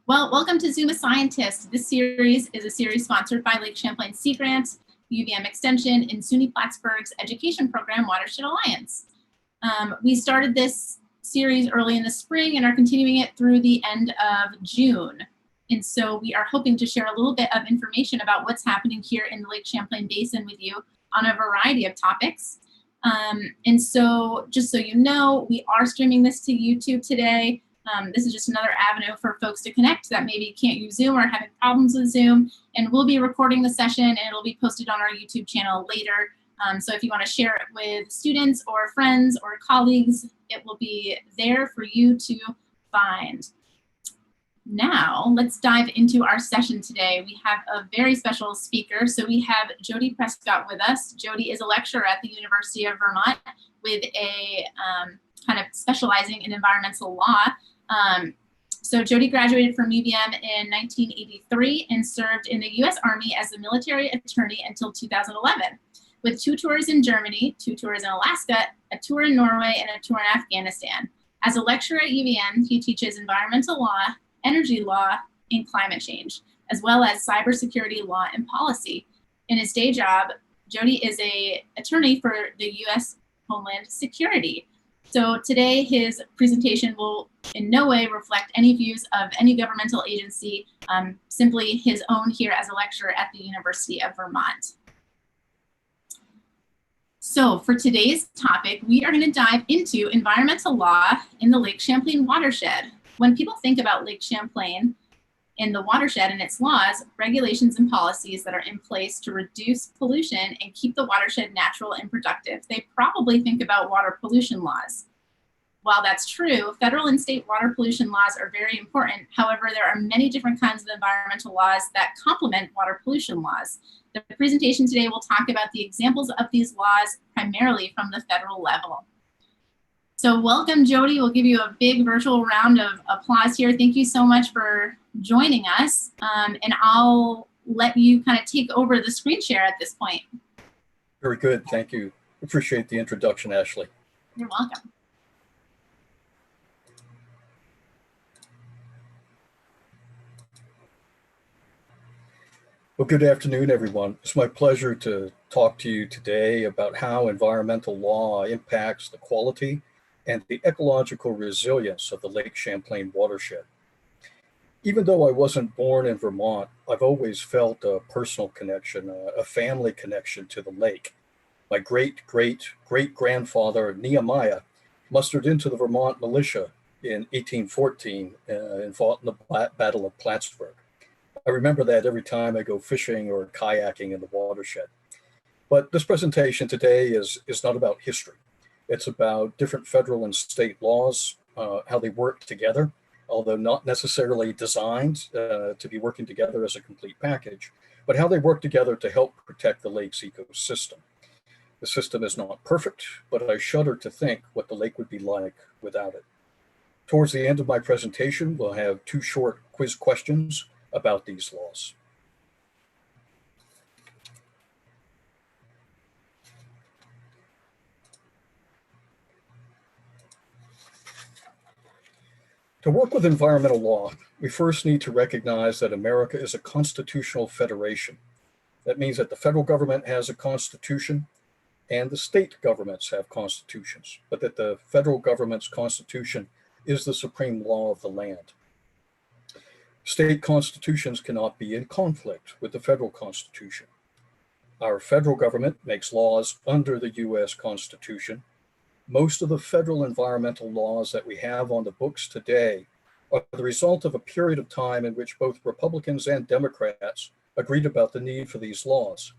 Well, welcome to Zoom a Scientist. This series is a series sponsored by Lake Champlain Sea Grant, UVM Extension, and SUNY Plattsburgh's education program, Watershed Alliance. We started this series early in the spring and are continuing it through the end of June. And so we are hoping to share a little bit of information about what's happening here in the Lake Champlain Basin with you on a variety of topics. And so just so you know, we are streaming this to YouTube today. This is just another avenue for folks to connect that maybe can't use Zoom or are having problems with Zoom. And we'll be recording the session and it'll be posted on our YouTube channel later. So if you want to share it with students or friends or colleagues, it will be there for you to find. Now, let's dive into our session today. We have a very special speaker. So we have Jody Prescott with us. Jody is a lecturer at the University of Vermont with a kind of specializing in environmental law. So Jody graduated from UVM in 1983 and served in the U.S. Army as a military attorney until 2011, with 2 tours in Germany, 2 tours in Alaska, a tour in Norway, and a tour in Afghanistan. As a lecturer at UVM, he teaches environmental law, energy law, and climate change, as well as cybersecurity law and policy. In his day job, Jody is an attorney for the U.S. Homeland Security. So today his presentation will in no way reflect any views of any governmental agency, simply his own here as a lecturer at the University of Vermont. So for today's topic, we are going to dive into environmental law in the Lake Champlain Watershed. When people think about Lake Champlain and the watershed and its laws, regulations, and policies that are in place to reduce pollution and keep the watershed natural and productive, they probably think about water pollution laws. While that's true, federal and state water pollution laws are very important. However, there are many different kinds of environmental laws that complement water pollution laws. The presentation today will talk about the examples of these laws primarily from the federal level. So welcome, Jody. We'll give you a big virtual round of applause here. Thank you so much for joining us. And I'll let you kind of take over the screen share at this point. Very good. Thank you. Appreciate the introduction, Ashley. You're welcome. Well, good afternoon, everyone. It's my pleasure to talk to you today about how environmental law impacts the quality and the ecological resilience of the Lake Champlain watershed. Even though I wasn't born in Vermont, I've always felt a personal connection, a family connection to the lake. My great-great-great-grandfather, Nehemiah, mustered into the Vermont militia in 1814 and fought in the Battle of Plattsburgh. I remember that every time I go fishing or kayaking in the watershed. But this presentation today is not about history. It's about different federal and state laws, how they work together, although not necessarily designed to be working together as a complete package, but how they work together to help protect the lake's ecosystem. The system is not perfect, but I shudder to think what the lake would be like without it. Towards the end of my presentation, we'll have 2 short quiz questions about these laws. To work with environmental law, we first need to recognize that America is a constitutional federation. That means that the federal government has a constitution and the state governments have constitutions, but that the federal government's constitution is the supreme law of the land. State constitutions cannot be in conflict with the federal constitution. Our federal government makes laws under the U.S. Constitution. Most of the federal environmental laws that we have on the books today are the result of a period of time in which both Republicans and Democrats agreed about the need for these laws.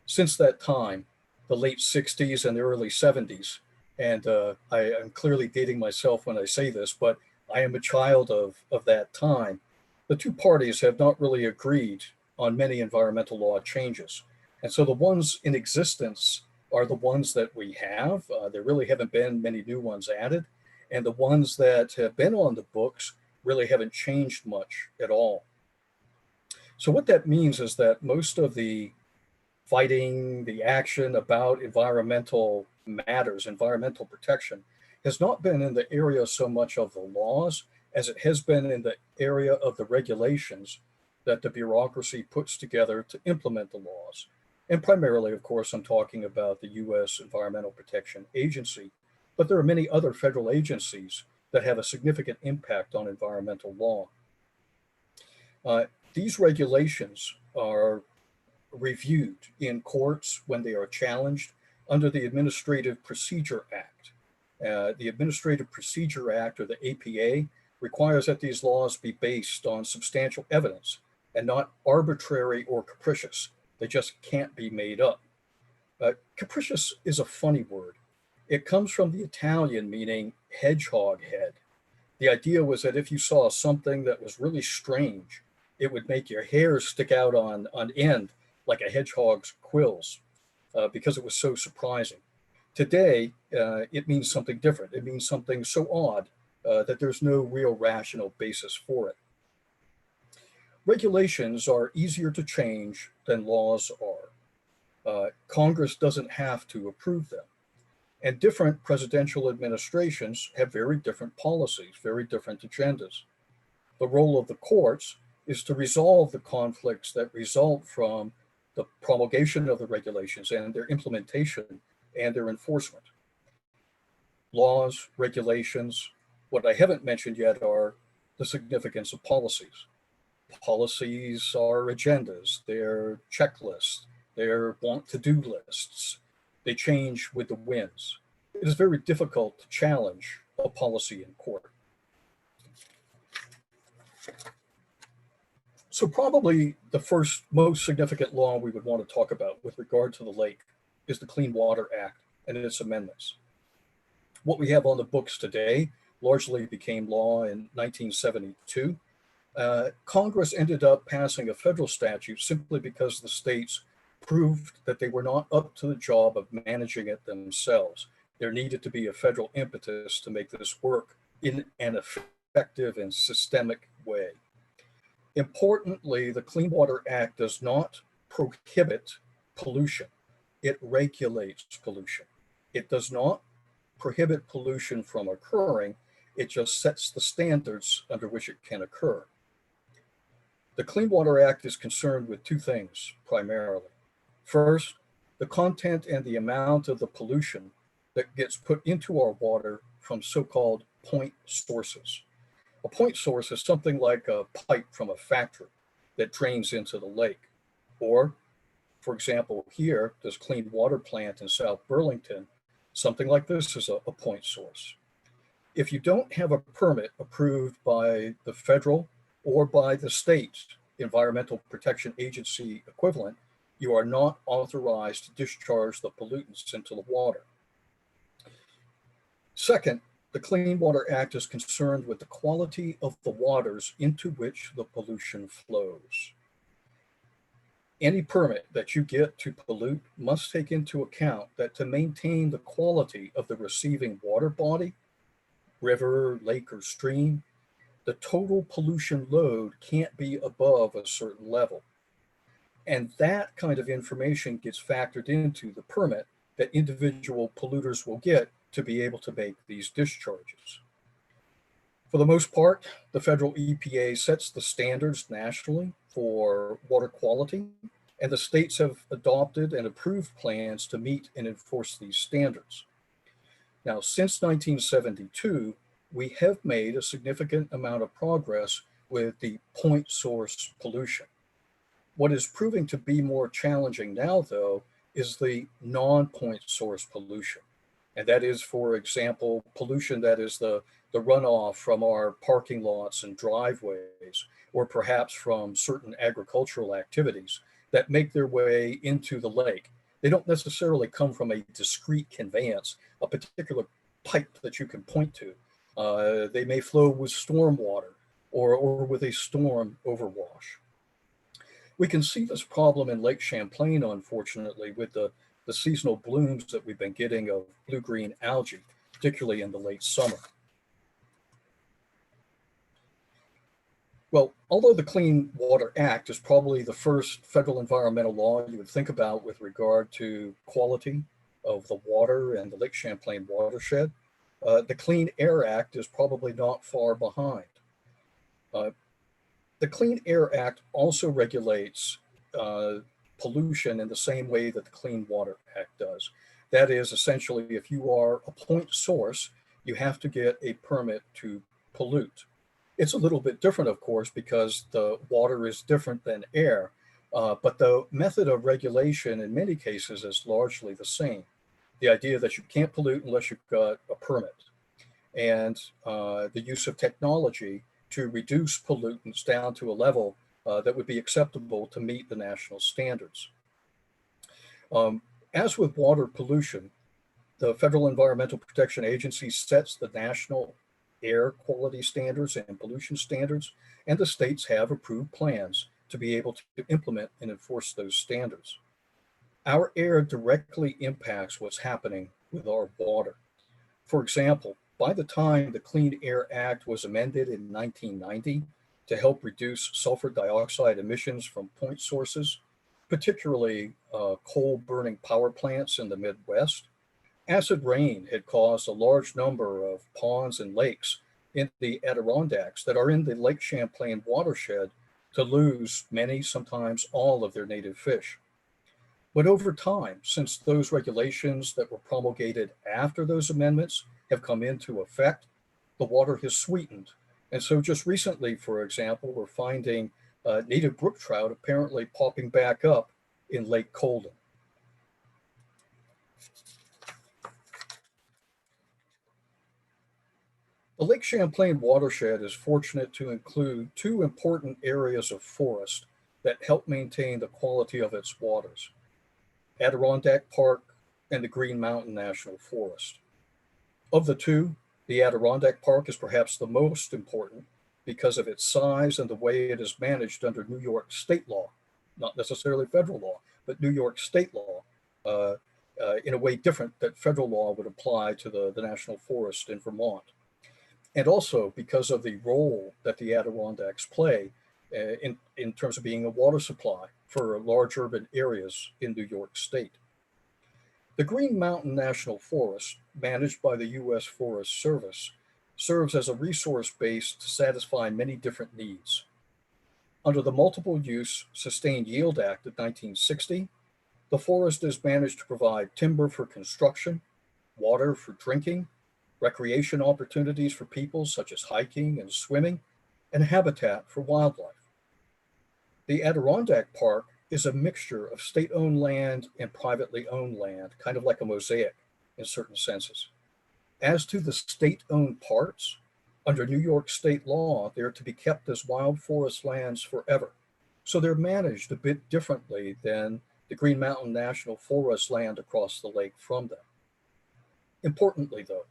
Since that time, the late 60s and the early 70s, and I am clearly dating myself when I say this, but I am a child of that time, the 2 parties have not really agreed on many environmental law changes. And so the ones in existence are the ones that we have. There really haven't been many new ones added. And the ones that have been on the books really haven't changed much at all. So what that means is that most of the fighting, the action about environmental matters, environmental protection, has not been in the area so much of the laws as it has been in the area of the regulations that the bureaucracy puts together to implement the laws. And primarily, of course, I'm talking about the U.S. Environmental Protection Agency, but there are many other federal agencies that have a significant impact on environmental law. These regulations are reviewed in courts when they are challenged under the Administrative Procedure Act. The Administrative Procedure Act, or the APA, requires that these laws be based on substantial evidence and not arbitrary or capricious. They just can't be made up. Capricious is a funny word. It comes from the Italian meaning hedgehog head. The idea was that if you saw something that was really strange, it would make your hair stick out on end like a hedgehog's quills because it was so surprising. Today, it means something different. It means something so odd that there's no real rational basis for it. Regulations are easier to change than laws are. Congress doesn't have to approve them. And different presidential administrations have very different policies, very different agendas. The role of the courts is to resolve the conflicts that result from the promulgation of the regulations and their implementation and their enforcement. Laws, regulations, what I haven't mentioned yet are the significance of policies. Policies are agendas, they're checklists, they're want-to-do lists. They change with the winds. It is very difficult to challenge a policy in court. So probably the first most significant law we would want to talk about with regard to the lake is the Clean Water Act and its amendments. What we have on the books today largely became law in 1972. Congress ended up passing a federal statute simply because the states proved that they were not up to the job of managing it themselves. There needed to be a federal impetus to make this work in an effective and systemic way. Importantly, the Clean Water Act does not prohibit pollution. It regulates pollution. It does not prohibit pollution from occurring. It just sets the standards under which it can occur. The Clean Water Act is concerned with two things primarily. First, the content and the amount of the pollution that gets put into our water from so-called point sources. A point source is something like a pipe from a factory that drains into the lake. Or, for example, here, this clean water plant in South Burlington, something like this is a point source. If you don't have a permit approved by the federal or by the state Environmental Protection Agency equivalent, you are not authorized to discharge the pollutants into the water. Second, the Clean Water Act is concerned with the quality of the waters into which the pollution flows. Any permit that you get to pollute must take into account that to maintain the quality of the receiving water body, river, lake, or stream, the total pollution load can't be above a certain level. And that kind of information gets factored into the permit that individual polluters will get to be able to make these discharges. For the most part, the federal EPA sets the standards nationally for water quality, and the states have adopted and approved plans to meet and enforce these standards. Now, since 1972, we have made a significant amount of progress with the point source pollution. What is proving to be more challenging now, though, is the non-point source pollution. And that is, for example, pollution that is the runoff from our parking lots and driveways, or perhaps from certain agricultural activities that make their way into the lake. They don't necessarily come from a discrete conveyance, a particular pipe that you can point to. They may flow with storm water or with a storm overwash. We can see this problem in Lake Champlain, unfortunately, with the seasonal blooms that we've been getting of blue-green algae, particularly in the late summer. Well, although the Clean Water Act is probably the first federal environmental law you would think about with regard to quality of the water and the Lake Champlain watershed, the Clean Air Act is probably not far behind. The Clean Air Act also regulates pollution in the same way that the Clean Water Act does. That is, essentially, if you are a point source, you have to get a permit to pollute. It's a little bit different, of course, because the water is different than air, but the method of regulation in many cases is largely the same. The idea that you can't pollute unless you've got a permit, and the use of technology to reduce pollutants down to a level that would be acceptable to meet the national standards. As with water pollution, the Federal Environmental Protection Agency sets the national air quality standards and pollution standards, and the states have approved plans to be able to implement and enforce those standards. Our air directly impacts what's happening with our water. For example, by the time the Clean Air Act was amended in 1990 to help reduce sulfur dioxide emissions from point sources, particularly coal burning power plants in the Midwest, acid rain had caused a large number of ponds and lakes in the Adirondacks that are in the Lake Champlain watershed to lose many, sometimes all of their native fish. But over time, since those regulations that were promulgated after those amendments have come into effect, the water has sweetened. And so just recently, for example, we're finding native brook trout apparently popping back up in Lake Colden. The Lake Champlain watershed is fortunate to include two important areas of forest that help maintain the quality of its waters: Adirondack Park and the Green Mountain National Forest. Of the two, the Adirondack Park is perhaps the most important because of its size and the way it is managed under New York state law, not necessarily federal law, but New York state law, in a way different that federal law would apply to the national forest in Vermont. And also because of the role that the Adirondacks play in terms of being a water supply for large urban areas in New York State. The Green Mountain National Forest, managed by the U.S. Forest Service, serves as a resource base to satisfy many different needs. Under the Multiple Use Sustained Yield Act of 1960, the forest is managed to provide timber for construction, water for drinking, recreation opportunities for people such as hiking and swimming, and habitat for wildlife. The Adirondack Park is a mixture of state-owned land and privately owned land, kind of like a mosaic in certain senses. As to the state-owned parts, under New York state law, they're to be kept as wild forest lands forever. So they're managed a bit differently than the Green Mountain National Forest land across the lake from them. Importantly, though,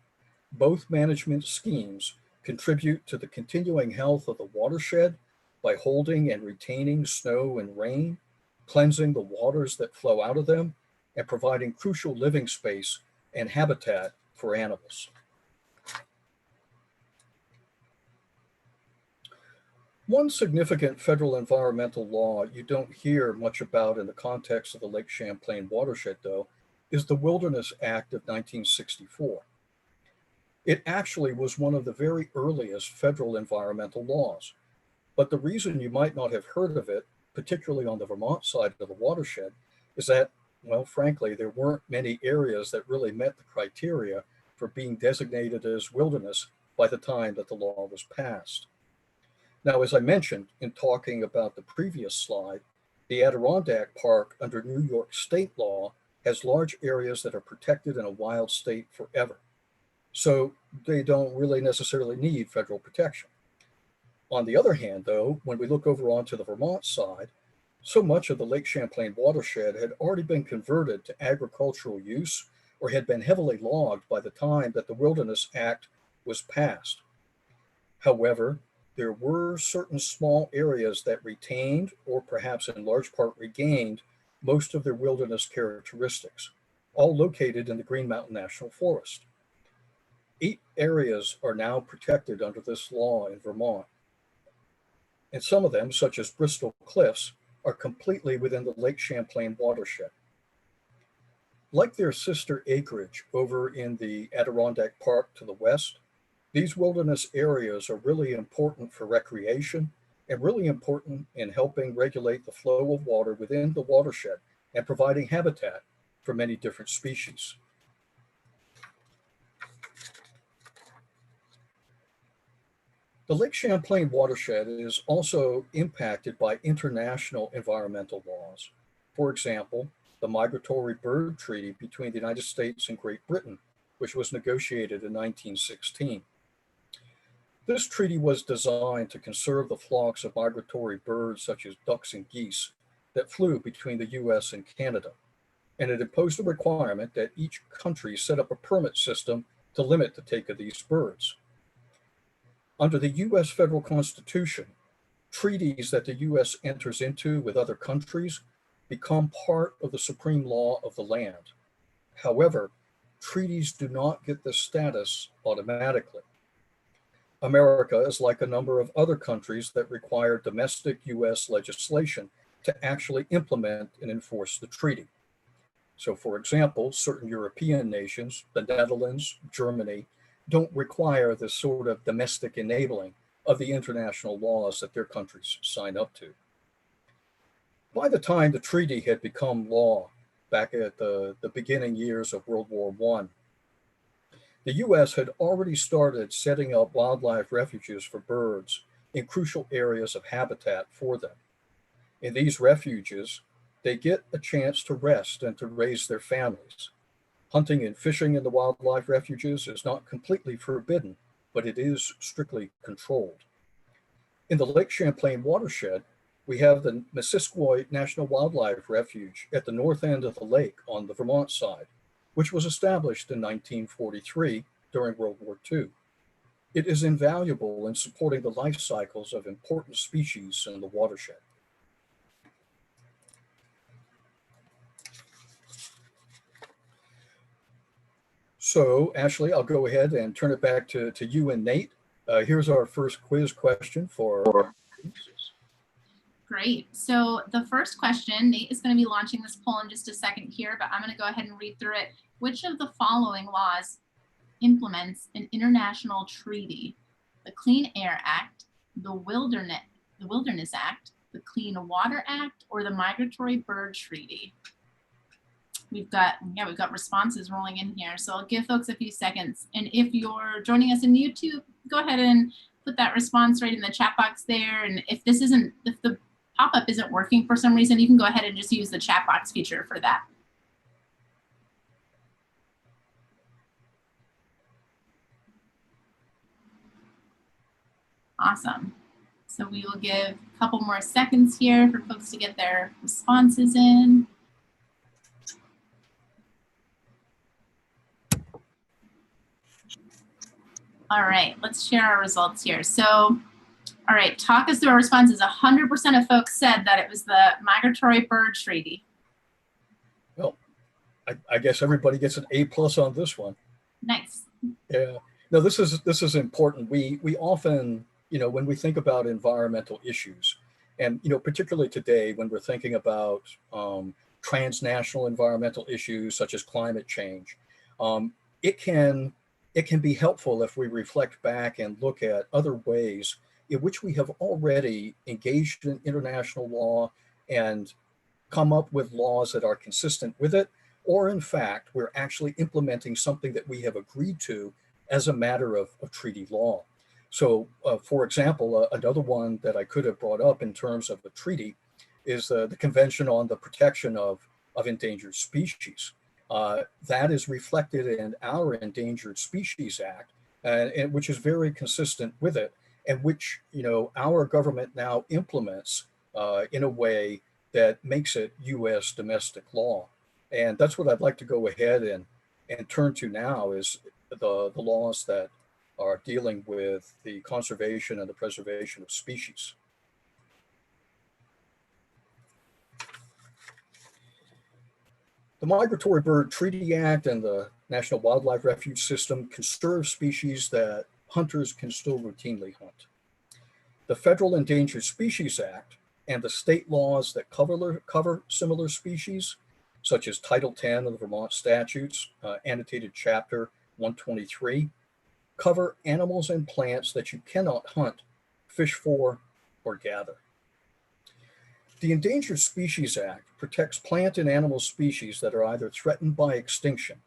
both management schemes contribute to the continuing health of the watershed by holding and retaining snow and rain, cleansing the waters that flow out of them, and providing crucial living space and habitat for animals. One significant federal environmental law you don't hear much about in the context of the Lake Champlain watershed, though, is the Wilderness Act of 1964. It actually was one of the very earliest federal environmental laws. But the reason you might not have heard of it, particularly on the Vermont side of the watershed, is that, well, frankly, there weren't many areas that really met the criteria for being designated as wilderness by the time that the law was passed. Now, as I mentioned in talking about the previous slide, the Adirondack Park under New York state law has large areas that are protected in a wild state forever. So they don't really necessarily need federal protection. On the other hand, though, when we look over onto the Vermont side, so much of the Lake Champlain watershed had already been converted to agricultural use or had been heavily logged by the time that the Wilderness Act was passed. However, there were certain small areas that retained, or perhaps in large part regained, most of their wilderness characteristics, all located in the Green Mountain National Forest. 8 areas are now protected under this law in Vermont. And some of them, such as Bristol Cliffs, are completely within the Lake Champlain watershed. Like their sister acreage over in the Adirondack Park to the west, these wilderness areas are really important for recreation and really important in helping regulate the flow of water within the watershed and providing habitat for many different species. The Lake Champlain watershed is also impacted by international environmental laws. For example, the Migratory Bird Treaty between the United States and Great Britain, which was negotiated in 1916. This treaty was designed to conserve the flocks of migratory birds such as ducks and geese that flew between the US and Canada, and it imposed a requirement that each country set up a permit system to limit the take of these birds. Under the US federal constitution, treaties that the US enters into with other countries become part of the supreme law of the land. However, treaties do not get this status automatically. America is like a number of other countries that require domestic US legislation to actually implement and enforce the treaty. So, for example, certain European nations, the Netherlands, Germany, don't require this sort of domestic enabling of the international laws that their countries sign up to. By the time the treaty had become law back at the beginning years of World War I, the US had already started setting up wildlife refuges for birds in crucial areas of habitat for them. In these refuges, they get a chance to rest and to raise their families. Hunting and fishing in the wildlife refuges is not completely forbidden, but it is strictly controlled. In the Lake Champlain watershed, we have the Missisquoi National Wildlife Refuge at the north end of the lake on the Vermont side, which was established in 1943 during World War II. It is invaluable in supporting the life cycles of important species in the watershed. So, Ashley, I'll go ahead and turn it back to you and Nate. Here's our first quiz question for. Great. So the first question, Nate is going to be launching this poll in just a second here, but I'm going to go ahead and read through it. Which of the following laws implements an international treaty? The Clean Air Act, the Wilderness Act, the Clean Water Act, or the Migratory Bird Treaty? We've got responses rolling in here. So I'll give folks a few seconds. And if you're joining us in YouTube, go ahead and put that response right in the chat box there. And if the pop-up isn't working for some reason, you can go ahead and just use the chat box feature for that. Awesome. So we will give a couple more seconds here for folks to get their responses in. All right, let's share our results here. So, all right, talk us through our responses. 100% of folks said that it was the Migratory Bird Treaty. Well, I guess everybody gets an A+ on this one. Nice. Yeah. No, this is important. We often, when we think about environmental issues, and particularly today when we're thinking about transnational environmental issues such as climate change, it can be helpful if we reflect back and look at other ways in which we have already engaged in international law and come up with laws that are consistent with it, or in fact, we're actually implementing something that we have agreed to as a matter of treaty law. So, for example, another one that I could have brought up in terms of the treaty is the Convention on the Protection of Endangered Species. That is reflected in our Endangered Species Act, and which is very consistent with it, and which our government now implements in a way that makes it U.S. domestic law. And that's what I'd like to go ahead and turn to now is the laws that are dealing with the conservation and the preservation of species. The Migratory Bird Treaty Act and the National Wildlife Refuge System conserve species that hunters can still routinely hunt. The Federal Endangered Species Act and the state laws that cover similar species, such as Title 10 of the Vermont statutes, Annotated Chapter 123, cover animals and plants that you cannot hunt, fish for, or gather. The Endangered Species Act protects plant and animal species that are either threatened by extinction,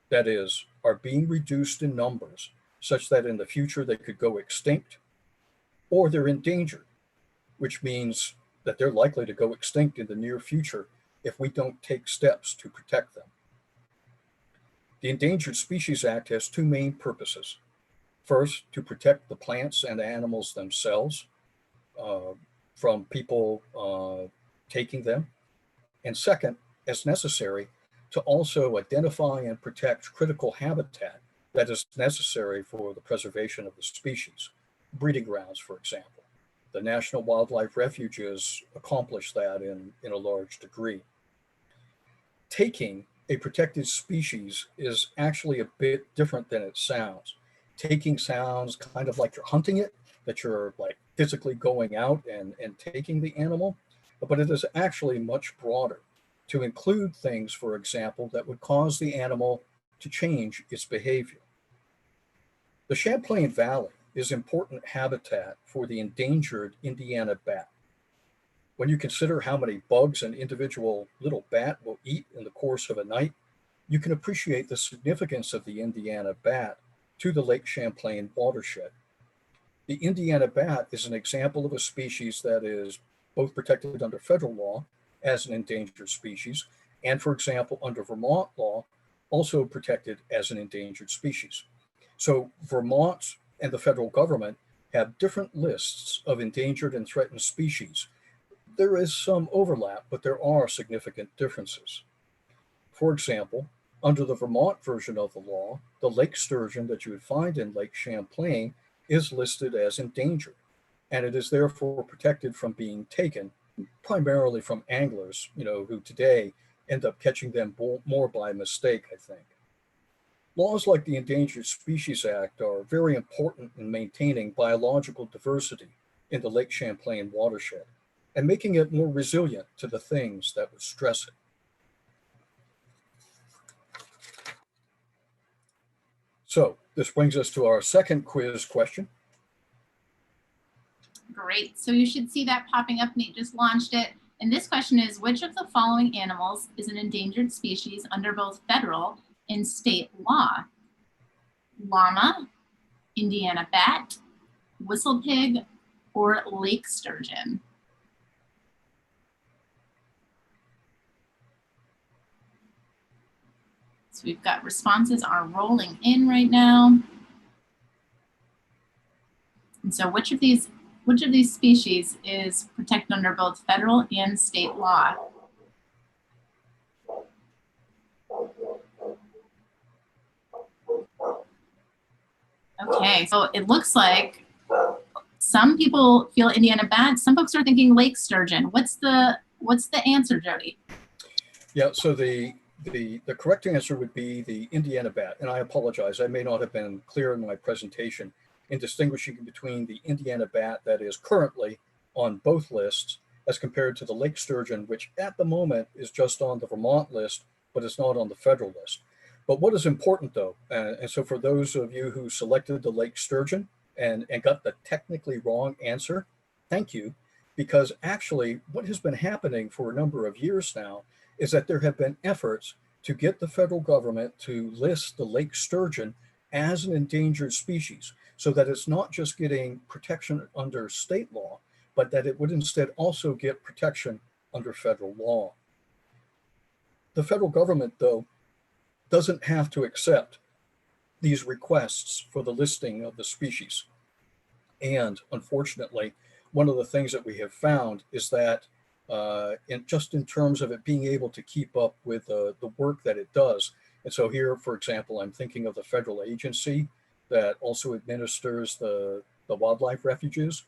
that is, are being reduced in numbers such that in the future they could go extinct, or they're endangered, which means that they're likely to go extinct in the near future if we don't take steps to protect them. The Endangered Species Act has two main purposes. First, to protect the plants and animals themselves from people taking them. And second, as necessary, to also identify and protect critical habitat that is necessary for the preservation of the species. Breeding grounds, for example. The National Wildlife Refuges accomplish that in a large degree. Taking a protected species is actually a bit different than it sounds. Taking sounds kind of like you're hunting it, that you're like physically going out and taking the animal, but it is actually much broader to include things, for example, that would cause the animal to change its behavior. The Champlain Valley is important habitat for the endangered Indiana bat. When you consider how many bugs an individual little bat will eat in the course of a night, you can appreciate the significance of the Indiana bat to the Lake Champlain watershed. The Indiana bat is an example of a species that is both protected under federal law as an endangered species, and for example, under Vermont law, also protected as an endangered species. So Vermont and the federal government have different lists of endangered and threatened species. There is some overlap, but there are significant differences. For example, under the Vermont version of the law, the lake sturgeon that you would find in Lake Champlain is listed as endangered, and it is therefore protected from being taken, primarily from anglers, who today end up catching them more by mistake, I think. Laws like the Endangered Species Act are very important in maintaining biological diversity in the Lake Champlain watershed and making it more resilient to the things that would stress it. So this brings us to our second quiz question. Great. So you should see that popping up. Nate just launched it. And this question is, which of the following animals is an endangered species under both federal and state law? Llama, Indiana bat, whistle pig, or lake sturgeon? So we've got responses are rolling in right now. And so which of these species is protected under both federal and state law? Okay, so it looks like some people feel Indiana bat. Some folks are thinking lake sturgeon. What's the answer, Jody? Yeah, so the correct answer would be the Indiana bat, and I apologize, I may not have been clear in my presentation in distinguishing between the Indiana bat that is currently on both lists as compared to the lake sturgeon, which at the moment is just on the Vermont list, but it's not on the federal list. But what is important though, and so for those of you who selected the lake sturgeon and got the technically wrong answer, thank you, because actually what has been happening for a number of years now is that there have been efforts to get the federal government to list the lake sturgeon as an endangered species, so that it's not just getting protection under state law, but that it would instead also get protection under federal law. The federal government, though, doesn't have to accept these requests for the listing of the species. And unfortunately, one of the things that we have found is that in terms of it being able to keep up with the work that it does. And so here, for example, I'm thinking of the federal agency that also administers the wildlife refuges,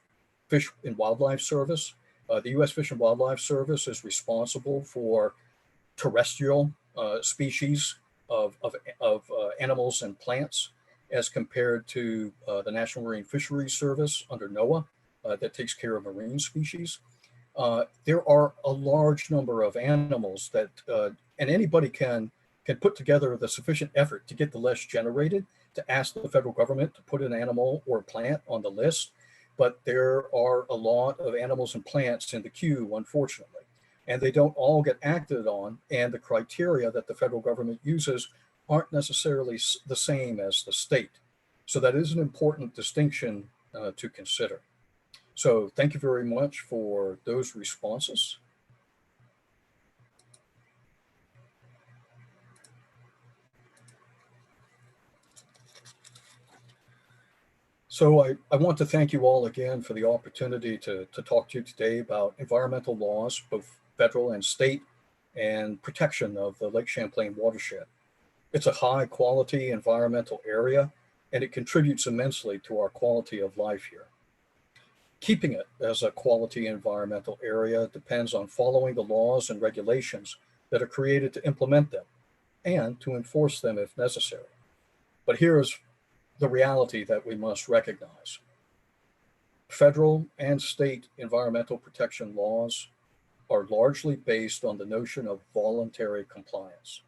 Fish and Wildlife Service. The U.S. Fish and Wildlife Service is responsible for terrestrial species of animals and plants, as compared to the National Marine Fisheries Service under NOAA that takes care of marine species. There are a large number of animals that, and anybody can put together the sufficient effort to get the list generated to ask the federal government to put an animal or plant on the list. but there are a lot of animals and plants in the queue, unfortunately, and they don't all get acted on, and the criteria that the federal government uses aren't necessarily the same as the state. So that is an important distinction to consider. So thank you very much for those responses. So I want to thank you all again for the opportunity to talk to you today about environmental laws, both federal and state, and protection of the Lake Champlain watershed. It's a high quality environmental area, and it contributes immensely to our quality of life here. Keeping it as a quality environmental area depends on following the laws and regulations that are created to implement them and to enforce them if necessary. But here is the reality that we must recognize. Federal and state environmental protection laws are largely based on the notion of voluntary compliance.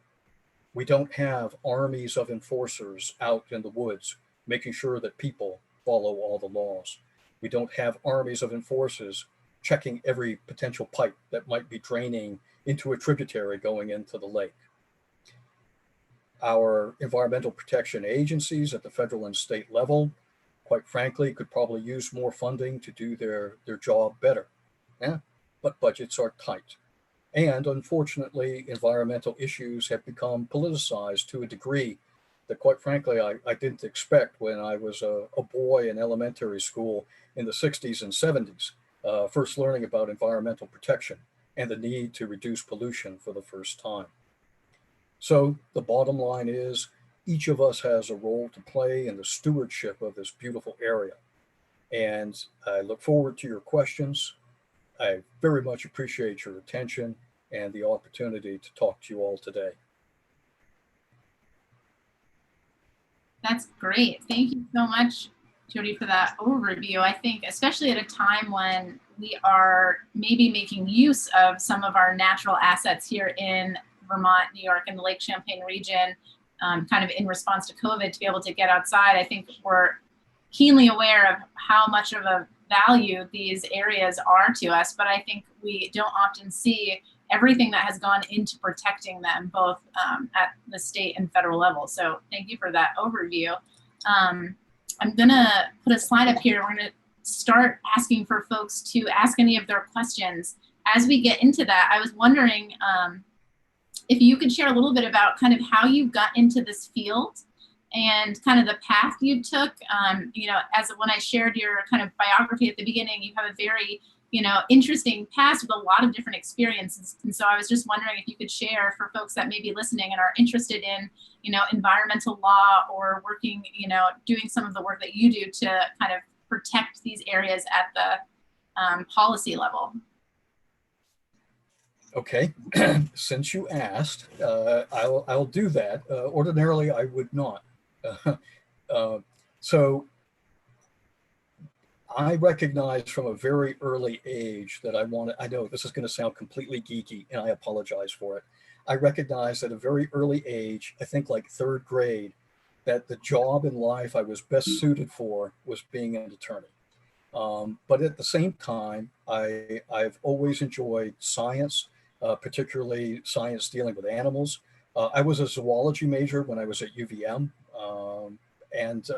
We don't have armies of enforcers out in the woods making sure that people follow all the laws. We don't have armies of enforcers checking every potential pipe that might be draining into a tributary going into the lake. Our environmental protection agencies at the federal and state level, quite frankly, could probably use more funding to do their job better. Yeah, but budgets are tight. And unfortunately, environmental issues have become politicized to a degree that, quite frankly, I didn't expect when I was a boy in elementary school in the 60s and 70s, first learning about environmental protection and the need to reduce pollution for the first time. So the bottom line is each of us has a role to play in the stewardship of this beautiful area. And I look forward to your questions. I very much appreciate your attention and the opportunity to talk to you all today. That's great. Thank you so much, Jody, for that overview. I think especially at a time when we are maybe making use of some of our natural assets here in Vermont, New York, and the Lake Champlain region, kind of in response to COVID, to be able to get outside, I think we're keenly aware of how much of a value these areas are to us, but I think we don't often see everything that has gone into protecting them, both at the state and federal level. So thank you for that overview. I'm gonna put a slide up here. We're gonna start asking for folks to ask any of their questions. As we get into that, I was wondering if you could share a little bit about kind of how you got into this field and kind of the path you took. You know, as when I shared your kind of biography at the beginning, you have a very, you know, interesting past with a lot of different experiences. And so I was just wondering if you could share for folks that may be listening and are interested in, you know, environmental law or working, you know, doing some of the work that you do to kind of protect these areas at the policy level. Okay, since you asked, I'll do that. Ordinarily, I would not. So I recognized from a very early age that I know this is going to sound completely geeky, and I apologize for it. I recognized at a very early age, I think like third grade, that the job in life I was best suited for was being an attorney. But at the same time, I've always enjoyed science, particularly science dealing with animals. I was a zoology major when I was at UVM, and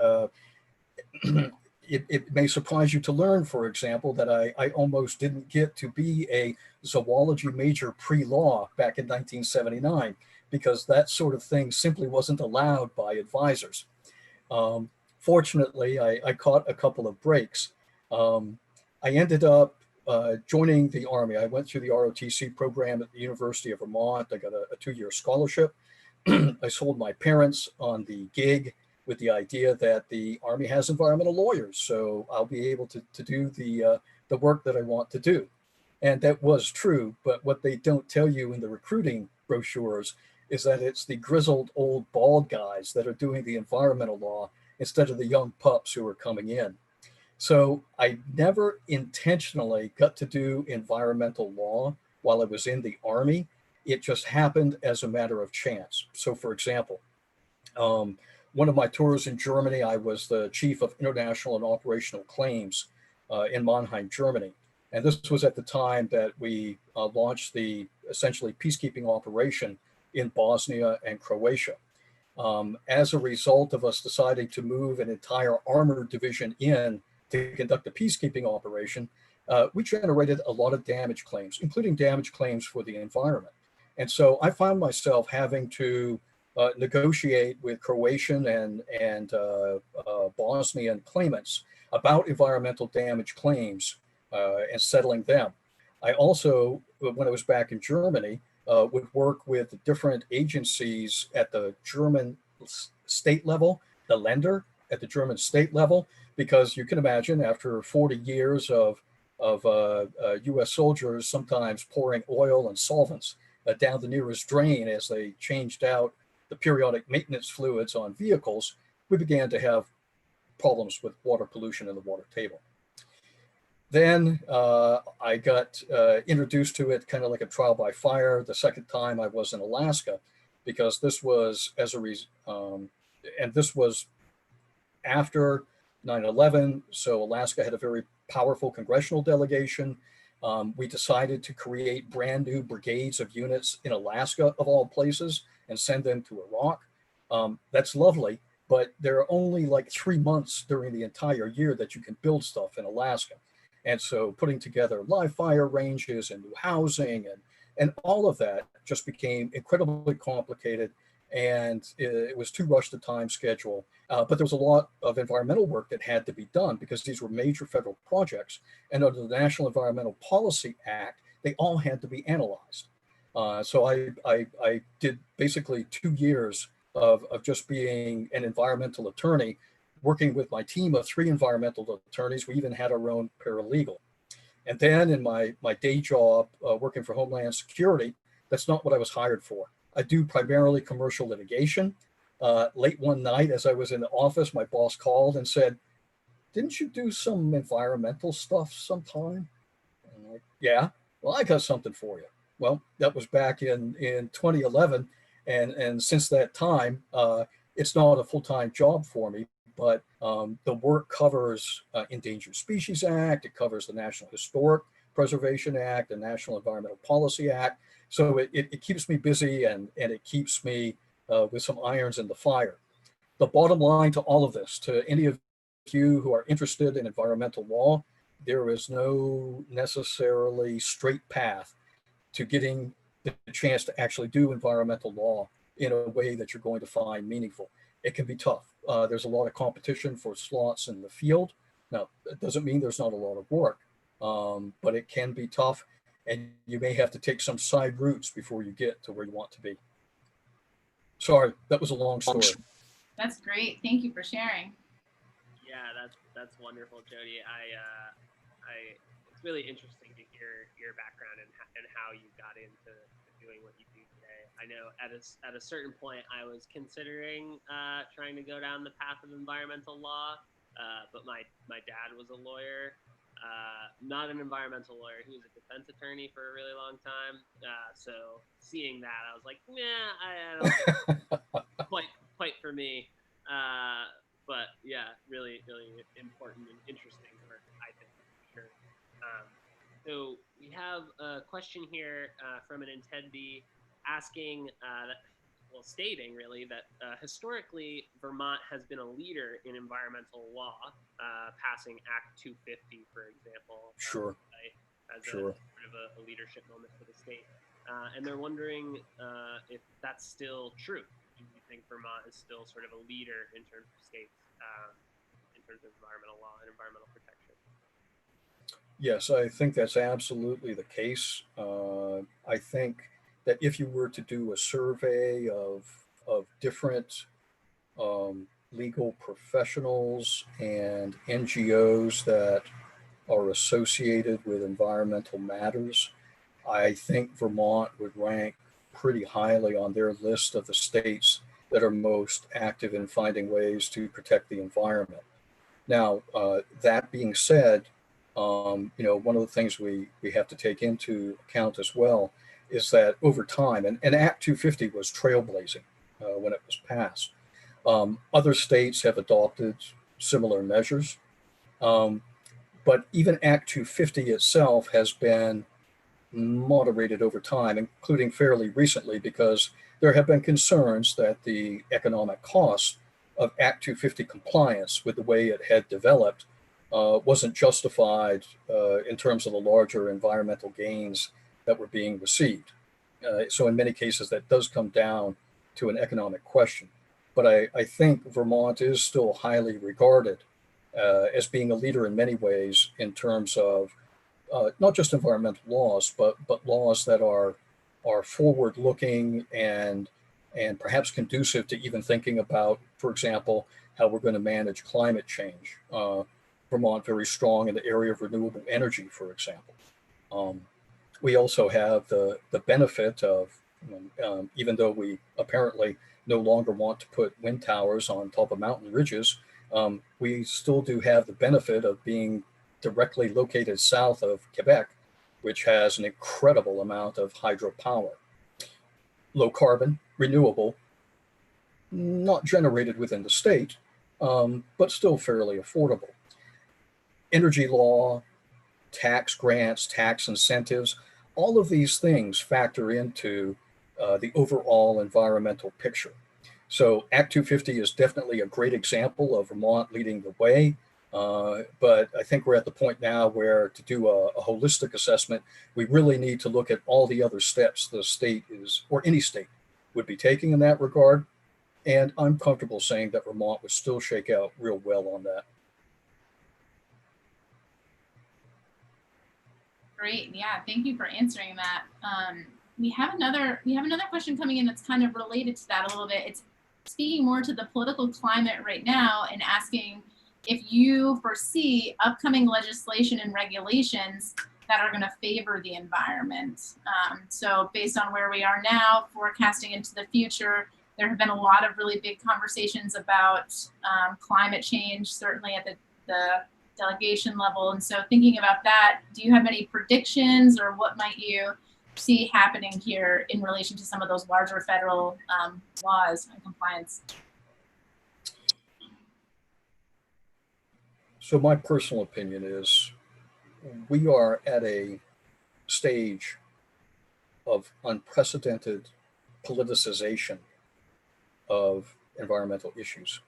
it may surprise you to learn, for example, that I almost didn't get to be a zoology major pre-law back in 1979, because that sort of thing simply wasn't allowed by advisors. Fortunately, I caught a couple of breaks. I ended up joining the Army. I went through the ROTC program at the University of Vermont. I got a 2-year scholarship. I sold my parents on the gig with the idea that the Army has environmental lawyers, so I'll be able to do the work that I want to do. And that was true, but what they don't tell you in the recruiting brochures is that it's the grizzled old bald guys that are doing the environmental law instead of the young pups who are coming in. So I never intentionally got to do environmental law while I was in the Army. It just happened as a matter of chance. So for example, one of my tours in Germany, I was the chief of international and operational claims in Mannheim, Germany. And this was at the time that we launched the essentially peacekeeping operation in Bosnia and Croatia. As a result of us deciding to move an entire armored division in to conduct a peacekeeping operation, we generated a lot of damage claims, including damage claims for the environment. And so I found myself having to negotiate with Croatian and Bosnian claimants about environmental damage claims and settling them. I also, when I was back in Germany, would work with different agencies at the German state level, the Länder at the German state level, because you can imagine after 40 years of U.S. soldiers sometimes pouring oil and solvents down the nearest drain as they changed out the periodic maintenance fluids on vehicles, we began to have problems with water pollution in the water table. Then I got introduced to it kind of like a trial by fire. The second time I was in Alaska, because this was and this was after 9/11. So Alaska had a very powerful congressional delegation. We decided to create brand new brigades of units in Alaska, of all places, and send them to Iraq. That's lovely, but there are only like 3 months during the entire year that you can build stuff in Alaska. And so putting together live fire ranges and new housing and all of that just became incredibly complicated. And it was too rushed a time schedule. But there was a lot of environmental work that had to be done because these were major federal projects. And under the National Environmental Policy Act, they all had to be analyzed. So I did basically 2 years of just being an environmental attorney, working with my team of 3 environmental attorneys. We even had our own paralegal. And then in my day job, working for Homeland Security, that's not what I was hired for. I do primarily commercial litigation. Late one night, as I was in the office, my boss called and said, "Didn't you do some environmental stuff sometime?" And I'm like, "Yeah, well, I got something for you." Well, that was back in 2011. And since that time, it's not a full-time job for me, but the work covers Endangered Species Act. It covers the National Historic Preservation Act, the National Environmental Policy Act. So it keeps me busy and it keeps me with some irons in the fire. The bottom line to all of this, to any of you who are interested in environmental law, there is no necessarily straight path to getting the chance to actually do environmental law in a way that you're going to find meaningful. It can be tough. There's a lot of competition for slots in the field. Now, that doesn't mean there's not a lot of work, but it can be tough, and you may have to take some side routes before you get to where you want to be. Sorry, that was a long story. That's great. Thank you for sharing. Yeah, that's wonderful, Jody. It's really interesting to hear your background and how you got into doing what you do today. I know at a certain point I was considering trying to go down the path of environmental law, but my dad was a lawyer, not an environmental lawyer. He was a defense attorney for a really long time. So seeing that, I was like, nah, I don't quite for me. But yeah, really, really important and interesting work, I think, for sure. So we have a question here from an attendee asking, stating really that historically Vermont has been a leader in environmental law, passing Act 250, for example. Sure. As sort of a leadership moment for the state. And they're wondering if that's still true. Do you think Vermont is still sort of a leader in terms of states, in terms of environmental law and environmental protection? Yes, I think that's absolutely the case. I think that if you were to do a survey of different legal professionals and NGOs that are associated with environmental matters, I think Vermont would rank pretty highly on their list of the states that are most active in finding ways to protect the environment. Now, that being said, one of the things we have to take into account as well is that over time, and Act 250 was trailblazing when it was passed. Other states have adopted similar measures. But even Act 250 itself has been moderated over time, including fairly recently, because there have been concerns that the economic cost of Act 250 compliance with the way it had developed wasn't justified in terms of the larger environmental gains that were being received. So in many cases, that does come down to an economic question. But I think Vermont is still highly regarded as being a leader in many ways in terms of not just environmental laws, but laws that are forward-looking and perhaps conducive to even thinking about, for example, how we're going to manage climate change. Vermont very strong in the area of renewable energy, for example. We also have the benefit of, even though we apparently no longer want to put wind towers on top of mountain ridges, we still do have the benefit of being directly located south of Quebec, which has an incredible amount of hydropower. Low carbon, renewable, not generated within the state, but still fairly affordable. Energy law, tax grants, tax incentives, all of these things factor into the overall environmental picture. So Act 250 is definitely a great example of Vermont leading the way. But I think we're at the point now where to do a holistic assessment, we really need to look at all the other steps the state is, or any state would be taking in that regard. And I'm comfortable saying that Vermont would still shake out real well on that. Great. Yeah, thank you for answering that. We have another question coming in that's kind of related to that a little bit. It's speaking more to the political climate right now and asking if you foresee upcoming legislation and regulations that are going to favor the environment. So based on where we are now, forecasting into the future, there have been a lot of really big conversations about climate change, certainly at the delegation level. And so thinking about that, do you have any predictions, or what might you see happening here in relation to some of those larger federal laws and compliance? So my personal opinion is we are at a stage of unprecedented politicization of environmental issues.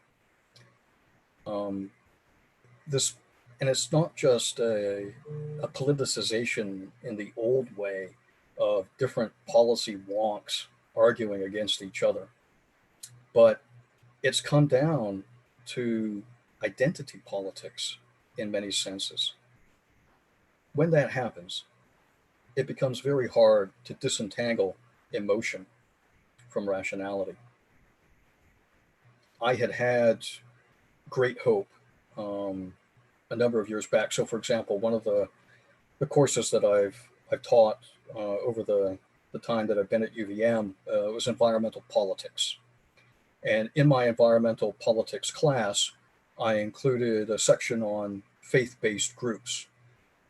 And it's not just a politicization in the old way of different policy wonks arguing against each other, but it's come down to identity politics in many senses. When that happens, it becomes very hard to disentangle emotion from rationality. I had great hope a number of years back. So, for example, one of the courses that I've taught over the time that I've been at UVM was environmental politics. And in my environmental politics class, I included a section on faith-based groups.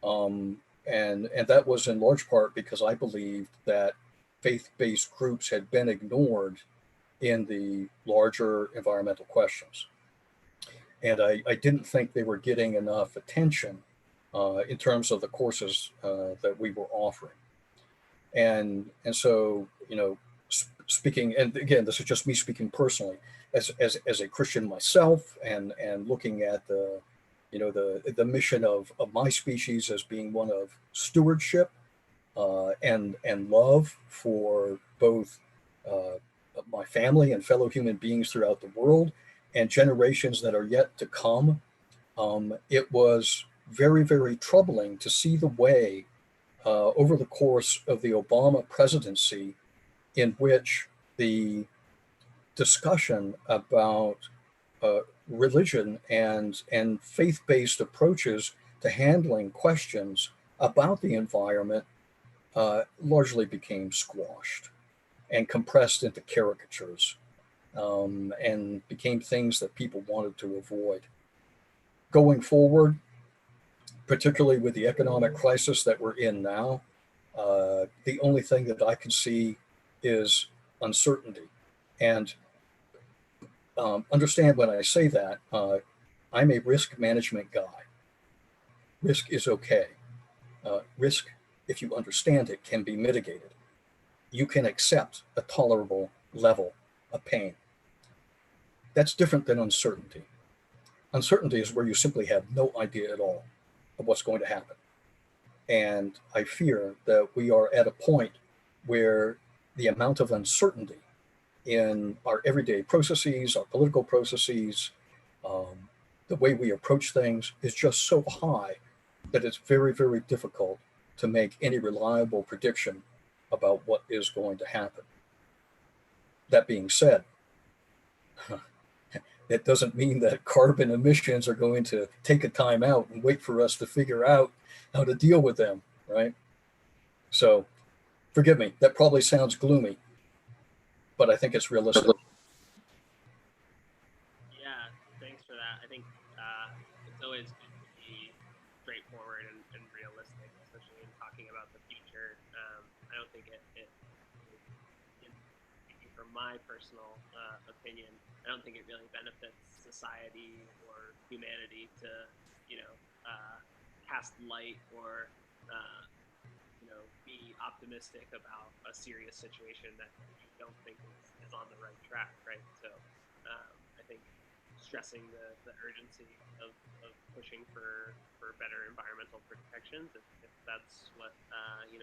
And that was in large part because I believed that faith-based groups had been ignored in the larger environmental questions. And I didn't think they were getting enough attention in terms of the courses that we were offering. And so, speaking, and again, this is just me speaking personally, as a Christian myself, and looking at the mission of my species as being one of stewardship and love for both my family and fellow human beings throughout the world and generations that are yet to come. It was very, very troubling to see the way over the course of the Obama presidency in which the discussion about religion and faith-based approaches to handling questions about the environment largely became squashed and compressed into caricatures, and became things that people wanted to avoid. Going forward, particularly with the economic crisis that we're in now, the only thing that I can see is uncertainty. And understand when I say that, I'm a risk management guy. risk is okay. Risk, if you understand it, can be mitigated. You can accept a tolerable level of pain. That's different than uncertainty. Uncertainty is where you simply have no idea at all of what's going to happen. And I fear that we are at a point where the amount of uncertainty in our everyday processes, our political processes, the way we approach things is just so high that it's very, very difficult to make any reliable prediction about what is going to happen. That being said, it doesn't mean that carbon emissions are going to take a time out and wait for us to figure out how to deal with them, right? So forgive me, that probably sounds gloomy, but I think it's realistic. Yeah, thanks for that. I think it's always good to be straightforward and realistic, especially in talking about the future. I don't think from my personal opinion, I don't think it really benefits society or humanity to, cast light or, be optimistic about a serious situation that you don't think is on the right track, right? So I think stressing the urgency of pushing for better environmental protections, if that's what, you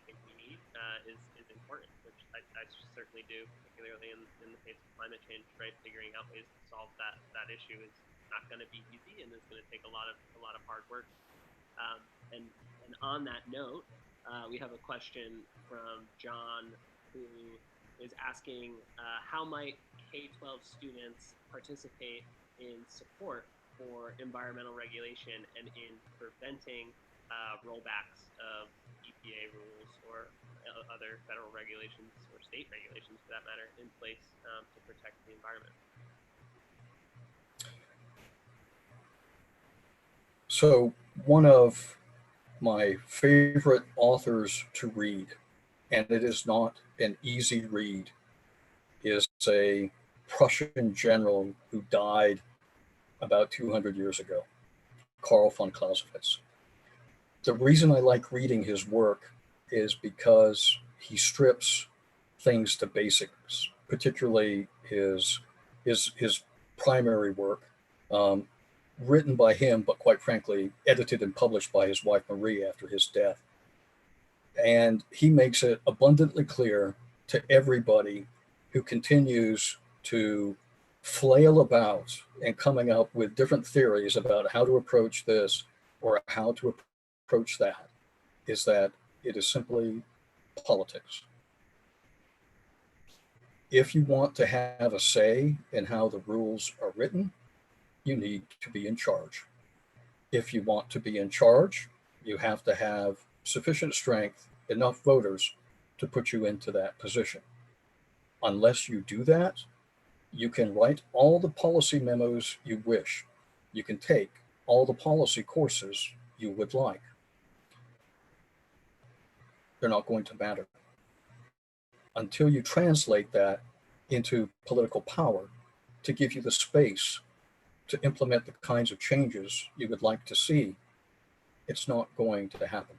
think we need, is important, which I certainly do, particularly in the face of climate change, right? Figuring out ways to solve that issue is not going to be easy, and it's going to take a lot of hard work. And on that note, we have a question from John, who is asking, how might K-12 students participate in support for environmental regulation and in preventing rollbacks of EPA rules or other federal regulations or state regulations, for that matter, in place to protect the environment? So one of my favorite authors to read, and it is not an easy read, is a Prussian general who died about 200 years ago, Karl von Clausewitz. The reason I like reading his work is because he strips things to basics, particularly his primary work, written by him, but quite frankly, edited and published by his wife Marie after his death. And he makes it abundantly clear to everybody who continues to flail about and coming up with different theories about how to approach this or how to approach that, is that it is simply politics. If you want to have a say in how the rules are written, you need to be in charge. If you want to be in charge, you have to have sufficient strength, enough voters to put you into that position. Unless you do that, you can write all the policy memos you wish. You can take all the policy courses you would like. They're not going to matter until you translate that into political power to give you the space to implement the kinds of changes you would like to see. It's not going to happen.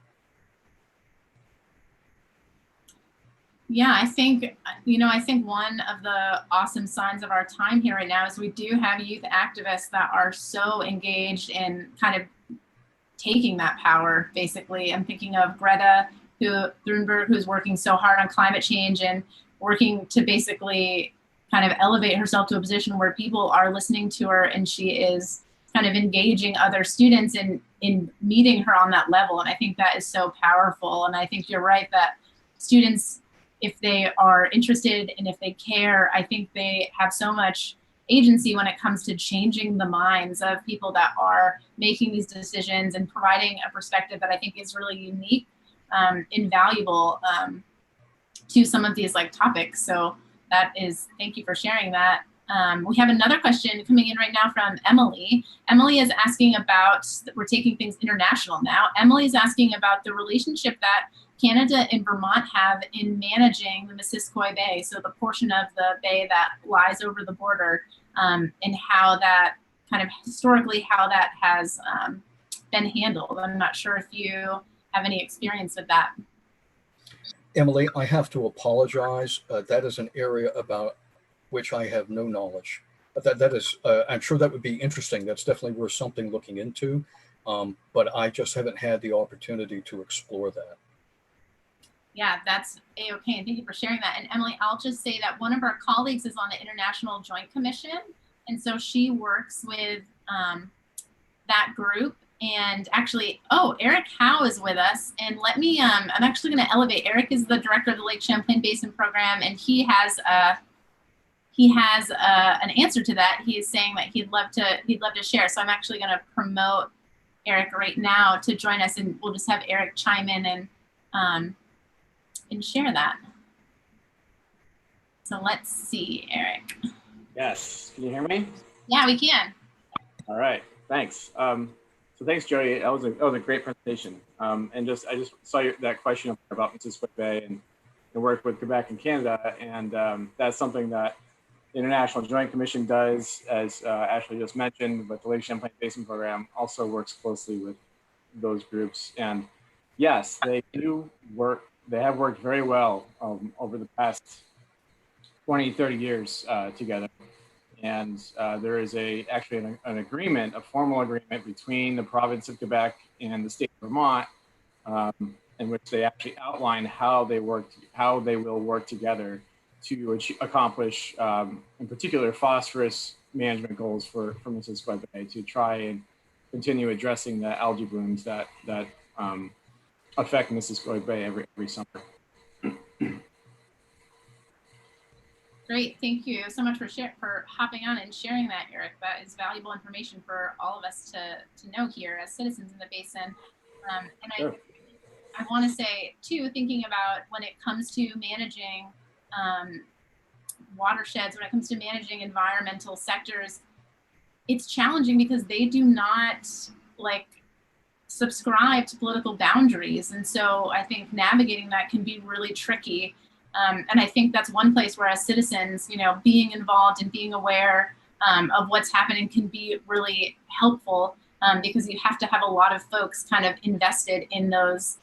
Yeah, I think one of the awesome signs of our time here right now is we do have youth activists that are so engaged in kind of taking that power, basically. I'm thinking of Greta Thunberg, who's working so hard on climate change and working to basically kind of elevate herself to a position where people are listening to her, and she is kind of engaging other students in meeting her on that level. And I think that is so powerful. And I think you're right that students, if they are interested and if they care, I think they have so much agency when it comes to changing the minds of people that are making these decisions and providing a perspective that I think is really unique, invaluable to some of these topics. So that is, thank you for sharing that. We have another question coming in right now from Emily. Emily is asking about, we're taking things international now. Emily is asking about the relationship that Canada and Vermont have in managing the Missisquoi Bay, so the portion of the bay that lies over the border, and how that kind of historically, how that has been handled. I'm not sure if you have any experience with that. Emily, I have to apologize. That is an area about which I have no knowledge. But that is, I'm sure that would be interesting. That's definitely worth something looking into. But I just haven't had the opportunity to explore that. Yeah, that's A-okay, and thank you for sharing that. And Emily, I'll just say that one of our colleagues is on the International Joint Commission, and so she works with that group. And actually, oh, Eric Howe is with us, and let me, I'm actually going to elevate. Eric is the director of the Lake Champlain Basin Program, and he has an answer to that. He is saying that he'd love to share. So I'm actually going to promote Eric right now to join us, and we'll just have Eric chime in and share that. So let's see, Eric. Yes, can you hear me? Yeah, we can. All right, thanks. So thanks, Jody. That was a great presentation. And I just saw that question about Missisquoi Bay and the work with Quebec and Canada, and that's something that the International Joint Commission does, as Ashley just mentioned, but the Lake Champlain Basin Program also works closely with those groups. And yes, they do work. They have worked very well over the past 20, 30 years together. And there is actually an agreement, a formal agreement between the province of Quebec and the state of Vermont, in which they actually outline how they will work together to accomplish, in particular, phosphorus management goals for Missisquoi Bay, to try and continue addressing the algae blooms that affect Missisquoi Bay every summer. Great, thank you so much for hopping on and sharing that, Eric. That is valuable information for all of us to know here as citizens in the basin. And sure. I want to say too, thinking about when it comes to managing watersheds, when it comes to managing environmental sectors, it's challenging because they do not subscribe to political boundaries. And so I think navigating that can be really tricky. And I think that's one place where as citizens, being involved and being aware of what's happening can be really helpful because you have to have a lot of folks kind of invested in those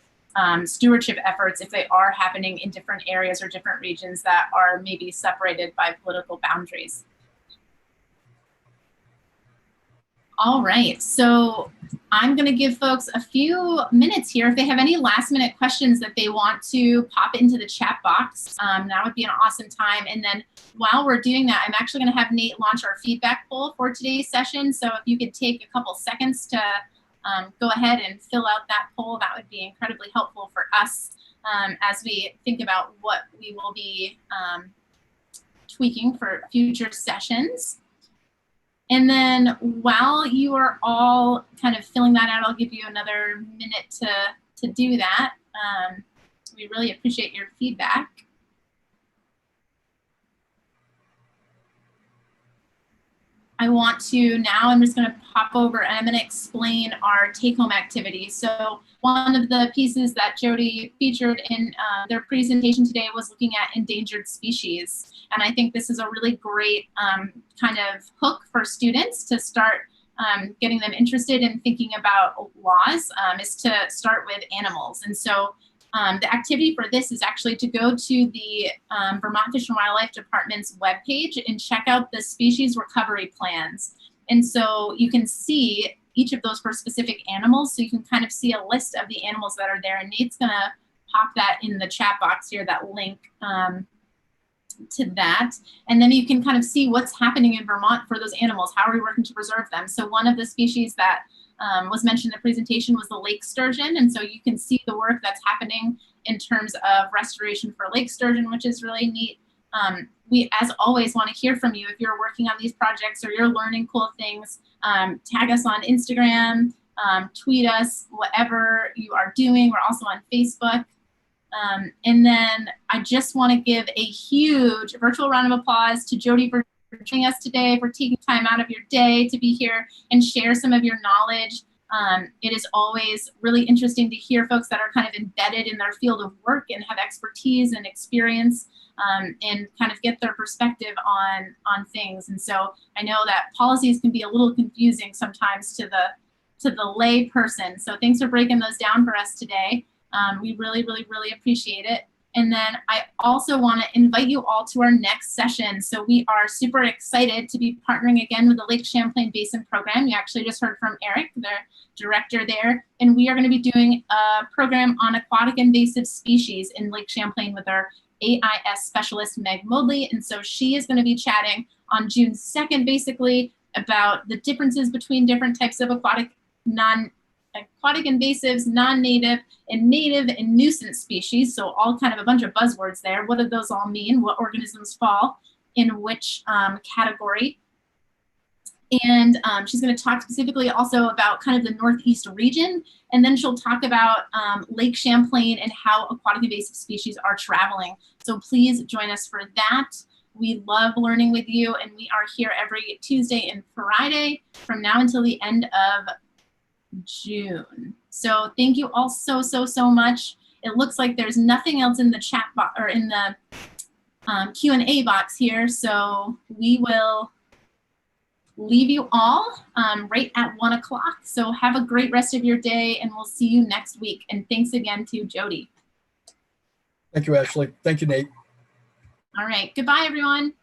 stewardship efforts if they are happening in different areas or different regions that are maybe separated by political boundaries. All right, so I'm going to give folks a few minutes here. If they have any last minute questions that they want to pop into the chat box, that would be an awesome time. And then while we're doing that, I'm actually going to have Nate launch our feedback poll for today's session. So if you could take a couple seconds to go ahead and fill out that poll, that would be incredibly helpful for us as we think about what we will be tweaking for future sessions. And then while you are all kind of filling that out, I'll give you another minute to do that. We really appreciate your feedback. I want to now, I'm just going to pop over and I'm going to explain our take-home activity. So one of the pieces that Jody featured in their presentation today was looking at endangered species. And I think this is a really great kind of hook for students to start getting them interested in thinking about laws, is to start with animals. And so the activity for this is actually to go to the Vermont Fish and Wildlife Department's webpage and check out the species recovery plans. And so you can see each of those for specific animals. So you can kind of see a list of the animals that are there. And Nate's gonna pop that in the chat box here, that link to that. And then you can kind of see what's happening in Vermont for those animals. How are we working to preserve them? So one of the species that was mentioned in the presentation was the lake sturgeon. And so you can see the work that's happening in terms of restoration for lake sturgeon, which is really neat. We, as always, want to hear from you. If you're working on these projects or you're learning cool things, tag us on Instagram, tweet us, whatever you are doing. We're also on Facebook. And then I just want to give a huge virtual round of applause to Jody for joining us today, for taking time out of your day to be here and share some of your knowledge. It is always really interesting to hear folks that are kind of embedded in their field of work and have expertise and experience and kind of get their perspective on things. And so I know that policies can be a little confusing sometimes to to the lay person. So thanks for breaking those down for us today. We really, really, really appreciate it. And then I also want to invite you all to our next session. So we are super excited to be partnering again with the Lake Champlain Basin Program. You actually just heard from Eric, the director there. And we are going to be doing a program on aquatic invasive species in Lake Champlain with our AIS specialist, Meg Moodley. And so she is going to be chatting on June 2nd, basically, about the differences between different types of aquatic invasives, non-native, and native and nuisance species. So all kind of a bunch of buzzwords there. What do those all mean? What organisms fall in which category? And she's going to talk specifically also about kind of the Northeast region. And then she'll talk about Lake Champlain and how aquatic invasive species are traveling. So please join us for that. We love learning with you, and we are here every Tuesday and Friday from now until the end of June. So thank you all so much. It looks like there's nothing else in the chat box or in the Q&A box here. So we will leave you all right at 1 o'clock. So have a great rest of your day, and we'll see you next week. And thanks again to Jody. Thank you, Ashley. Thank you, Nate. All right. Goodbye, everyone.